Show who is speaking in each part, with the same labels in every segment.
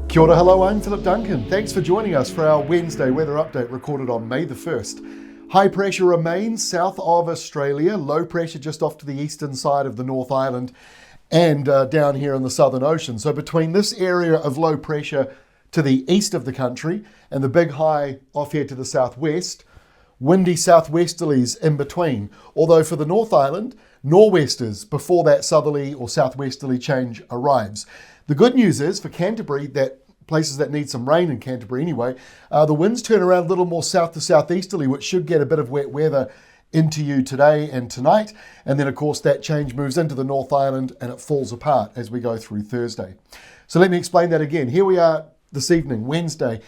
Speaker 1: Kia ora, hello, I'm Philip Duncan. Thanks for joining us for our Wednesday weather update recorded on May the 1st. High pressure remains south of Australia, low pressure just off to the eastern side of the North Island and down here in the Southern Ocean. So between this area of low pressure to the east of the country and the big high off here to the southwest, windy southwesterlies in between. Although for the North Island, nor'westers before that southerly or southwesterly change arrives. The good news is for Canterbury, that places that need some rain in Canterbury anyway, the winds turn around a little more south to southeasterly, which should get a bit of wet weather into you today and tonight. And then of course that change moves into the North Island and it falls apart as we go through Thursday. So let me explain that again. Here we are this evening, Wednesday,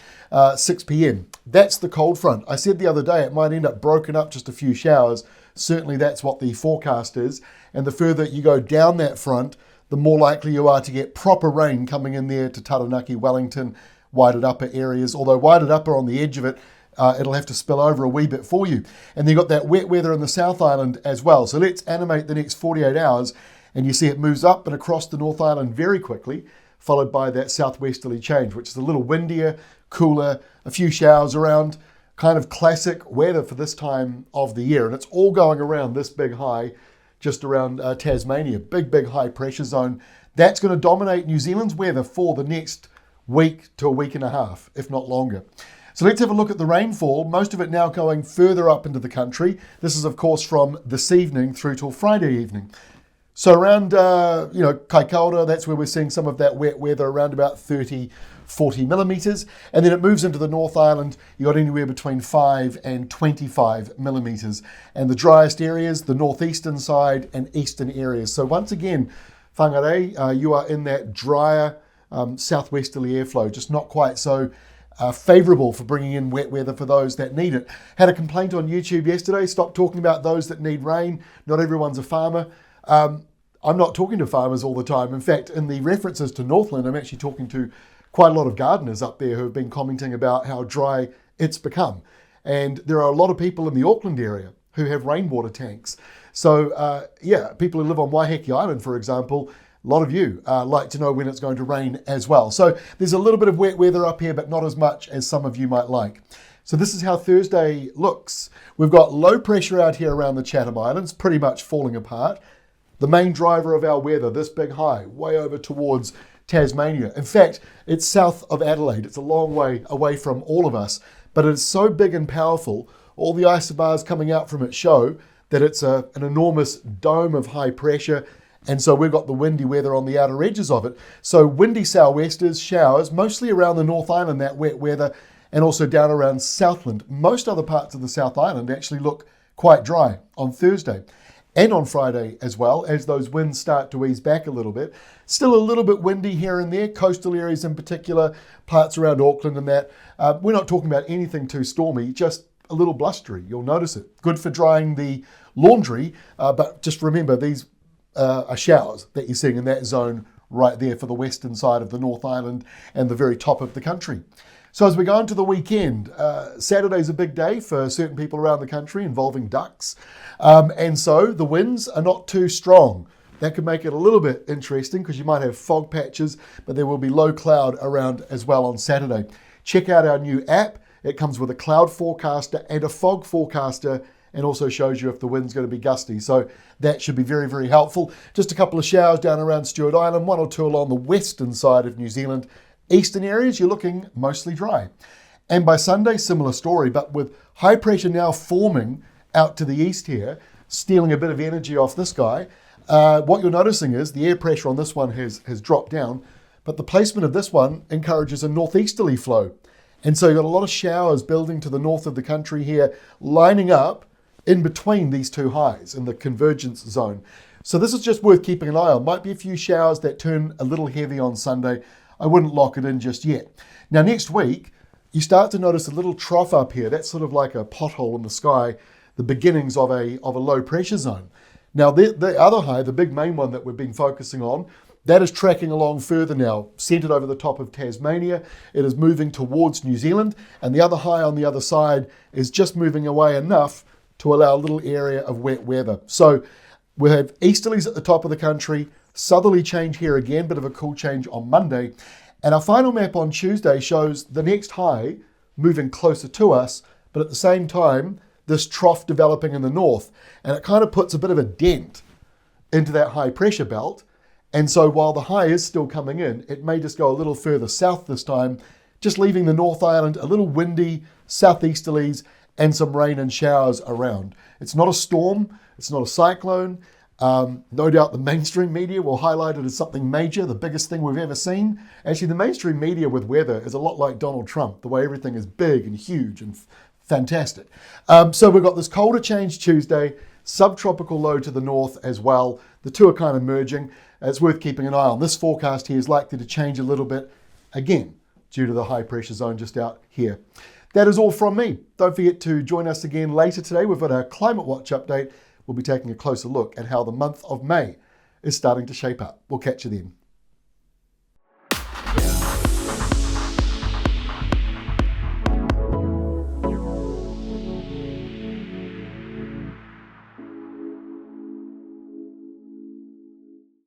Speaker 1: 6 p.m. That's the cold front. I said the other day it might end up broken up just a few showers. Certainly that's what the forecast is. And the further you go down that front, the more likely you are to get proper rain coming in there to Taranaki, Wellington, Wairarapa Upper areas. Although Wairarapa Upper on the edge of it, it'll have to spill over a wee bit for you. And then you've got that wet weather in the South Island as well. So let's animate the next 48 hours. And you see it moves up and across the North Island very quickly, followed by that southwesterly change, which is a little windier, cooler, a few showers around, kind of classic weather for this time of the year. And it's all going around this big high just around Tasmania, big high pressure zone. That's going to dominate New Zealand's weather for the next week to a week and a half, if not longer. So let's have a look at the rainfall, most of it now going further up into the country. This is of course from this evening through till Friday evening. So around, Kaikoura, that's where we're seeing some of that wet weather, around about 30, 40 millimetres. And then it moves into the North Island. You got anywhere between 5 and 25 millimetres. And the driest areas, the northeastern side and eastern areas. So once again, whangarei, you are in that drier southwesterly airflow, just not quite so favourable for bringing in wet weather for those that need it. Had a complaint on YouTube yesterday, stop talking about those that need rain. Not everyone's a farmer. I'm not talking to farmers all the time. In fact, in the references to Northland, I'm actually talking to quite a lot of gardeners up there who have been commenting about how dry it's become. And there are a lot of people in the Auckland area who have rainwater tanks. So people who live on Waiheke Island, for example, a lot of you like to know when it's going to rain as well. So there's a little bit of wet weather up here, but not as much as some of you might like. So this is how Thursday looks. We've got low pressure out here around the Chatham Islands, pretty much falling apart. The main driver of our weather, this big high, way over towards Tasmania. In fact, it's south of Adelaide. It's a long way away from all of us, but it's so big and powerful, all the isobars coming out from it show that it's an enormous dome of high pressure, and so we've got the windy weather on the outer edges of it. So windy sou'westers, showers, mostly around the North Island, that wet weather, and also down around Southland. Most other parts of the South Island actually look quite dry on Thursday. And on Friday as well, as those winds start to ease back a little bit. Still a little bit windy here and there, coastal areas in particular, parts around Auckland and that. We're not talking about anything too stormy, just a little blustery. You'll notice it. Good for drying the laundry, but just remember these are showers that you're seeing in that zone right there for the western side of the North Island and the very top of the country. So as we go into the weekend, Saturday's a big day for certain people around the country involving ducks. And so the winds are not too strong. That could make it a little bit interesting because you might have fog patches, but there will be low cloud around as well on Saturday. Check out our new app. It comes with a cloud forecaster and a fog forecaster and also shows you if the wind's going to be gusty. So that should be very, very helpful. Just a couple of showers down around Stewart Island, one or two along the western side of New Zealand. Eastern areas, you're looking mostly dry. And by Sunday, similar story, but with high pressure now forming out to the east here, stealing a bit of energy off this guy, what you're noticing is the air pressure on this one has dropped down, but the placement of this one encourages a northeasterly flow. And so you've got a lot of showers building to the north of the country here, lining up in between these two highs in the convergence zone. So this is just worth keeping an eye on. Might be a few showers that turn a little heavy on Sunday. I wouldn't lock it in just yet. Now next week, you start to notice a little trough up here. That's sort of like a pothole in the sky, the beginnings of a low pressure zone. Now the other high, the big main one that we've been focusing on, that is tracking along further now, centered over the top of Tasmania. It is moving towards New Zealand, and the other high on the other side is just moving away enough to allow a little area of wet weather. So we have easterlies at the top of the country, southerly change here again, bit of a cool change on Monday, And our final map on Tuesday shows the next high moving closer to us, but at the same time, this trough developing in the north. And it kind of puts a bit of a dent into that high pressure belt. And so while the high is still coming in, it may just go a little further south this time, just leaving the North Island a little windy, southeasterlies, and some rain and showers around. It's not a storm, it's not a cyclone. No doubt the mainstream media will highlight it as something major, the biggest thing we've ever seen. Actually, the mainstream media with weather is a lot like Donald Trump, the way everything is big and huge and fantastic. So we've got this colder change Tuesday, subtropical low to the north as well. The two are kind of merging. It's worth keeping an eye on. This forecast here is likely to change a little bit, again, due to the high pressure zone just out here. That is all from me. Don't forget to join us again later today. We've got our Climate Watch update. We'll be taking a closer look at how the month of May is starting to shape up. We'll catch you then.